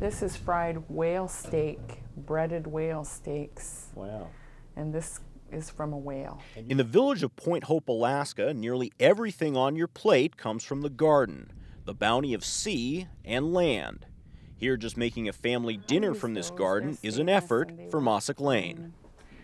This is fried whale steak, breaded whale steaks. Wow. And this is from a whale. In the village of Point Hope, Alaska, nearly everything on your plate comes from the garden, the bounty of sea and land. Here, just making a family dinner from this garden is an effort for Mossack Lane.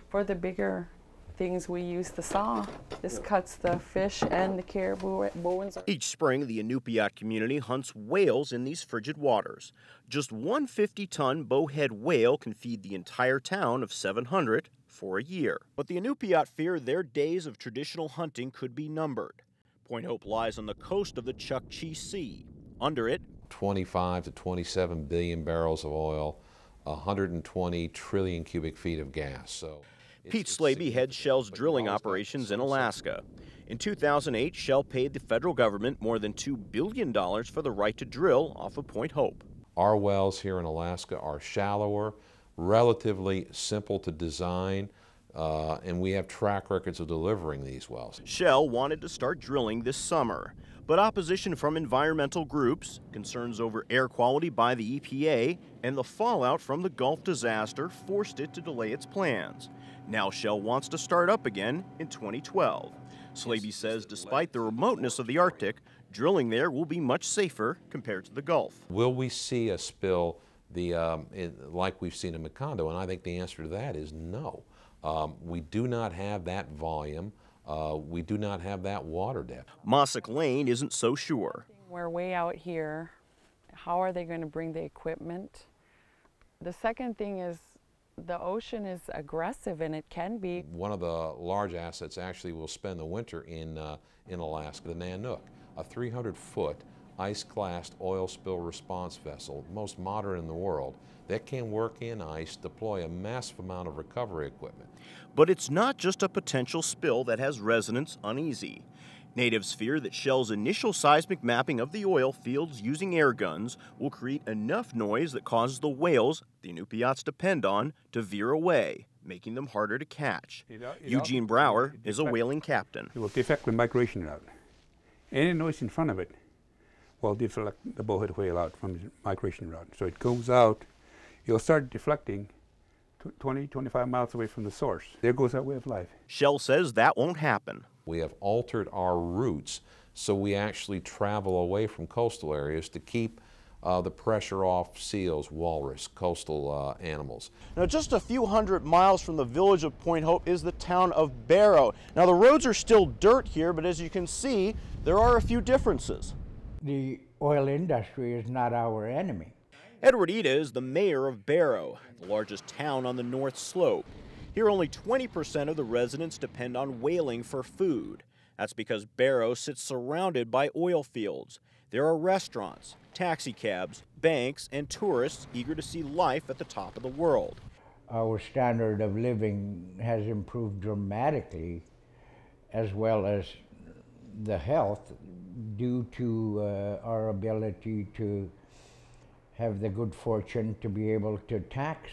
For the bigger things, we use the saw. This cuts the fish and the caribou bones. Each spring, the Inupiat community hunts whales in these frigid waters. Just one 50-ton bowhead whale can feed the entire town of 700 for a year. But the Inupiat fear their days of traditional hunting could be numbered. Point Hope lies on the coast of the Chukchi Sea. Under it, 25 to 27 billion barrels of oil, 120 trillion cubic feet of gas. So Pete Slaby heads Shell's drilling operations in Alaska. In 2008, Shell paid the federal government more than $2 billion for the right to drill off of Point Hope. Our wells here in Alaska are shallower, relatively simple to design, and we have track records of delivering these wells. Shell wanted to start drilling this summer, but opposition from environmental groups, concerns over air quality by the EPA, and the fallout from the Gulf disaster forced it to delay its plans. Now Shell wants to start up again in 2012. Slaby says despite the remoteness of the Arctic, drilling there will be much safer compared to the Gulf. Will we see a spill like we've seen in Macondo? And I think the answer to that is no. We do not have that volume. We do not have that water depth. Mossack Lane isn't so sure. We're way out here. How are they going to bring the equipment? The second thing is the ocean is aggressive, and it can be. One of the large assets actually will spend the winter in Alaska, the Nanook, a 300-foot ice-classed oil spill response vessel, most modern in the world, that can work in ice, deploy a massive amount of recovery equipment. But it's not just a potential spill that has residents uneasy. Natives fear that Shell's initial seismic mapping of the oil fields using air guns will create enough noise that causes the whales the Inupiats depend on to veer away, making them harder to catch. Eugene Brower is a whaling captain. It will deflect the migration route. Any noise in front of it will deflect the bowhead whale out from the migration route. So it goes out, it'll start deflecting 20, 25 miles away from the source. There goes our way of life. Shell says that won't happen. We have altered our routes so we actually travel away from coastal areas to keep the pressure off seals, walrus, coastal animals. Now, just a few hundred miles from the village of Point Hope is the town of Barrow. Now, the roads are still dirt here, but as you can see, there are a few differences. The oil industry is not our enemy. Edward Ida is the mayor of Barrow, the largest town on the North Slope. Here, only 20% of the residents depend on whaling for food. That's because Barrow sits surrounded by oil fields. There are restaurants, taxi cabs, banks, and tourists eager to see life at the top of the world. Our standard of living has improved dramatically, as well as the health, due to our ability to have the good fortune to be able to tax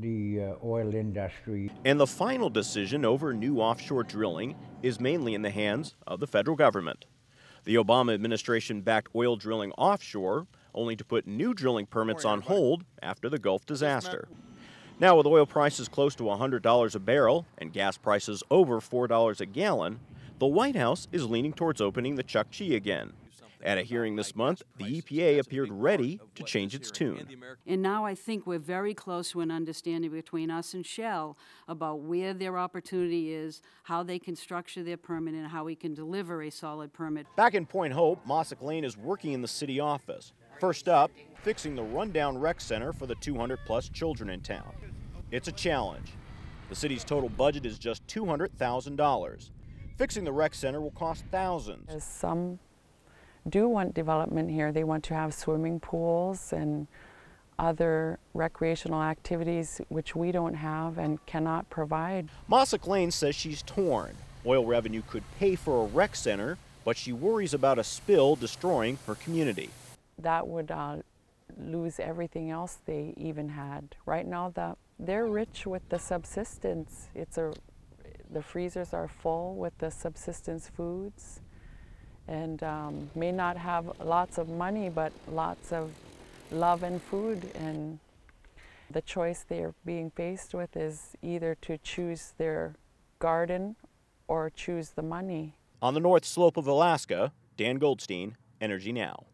the oil industry. And the final decision over new offshore drilling is mainly in the hands of the federal government. The Obama administration backed oil drilling offshore, only to put new drilling permits on hold after the Gulf disaster. Now, with oil prices close to $100 a barrel and gas prices over $4 a gallon, the White House is leaning towards opening the Chukchi again. At a hearing this month, the EPA appeared ready to change its tune. And now I think we're very close to an understanding between us and Shell about where their opportunity is, how they can structure their permit, and how we can deliver a solid permit. Back in Point Hope, Mossack Lane is working in the city office. First up, fixing the rundown rec center for the 200-plus children in town. It's a challenge. The city's total budget is just $200,000. Fixing the rec center will cost thousands. Some do want development here. They want to have swimming pools and other recreational activities which we don't have and cannot provide. Mossack Lane says she's torn. Oil revenue could pay for a rec center, but she worries about a spill destroying her community. That would lose everything else they even had. Right now, they're rich with the subsistence. The freezers are full with the subsistence foods, and may not have lots of money, but lots of love and food, and the choice they're being faced with is either to choose their garden or choose the money. On the north slope of Alaska, Dan Goldstein, Energy Now.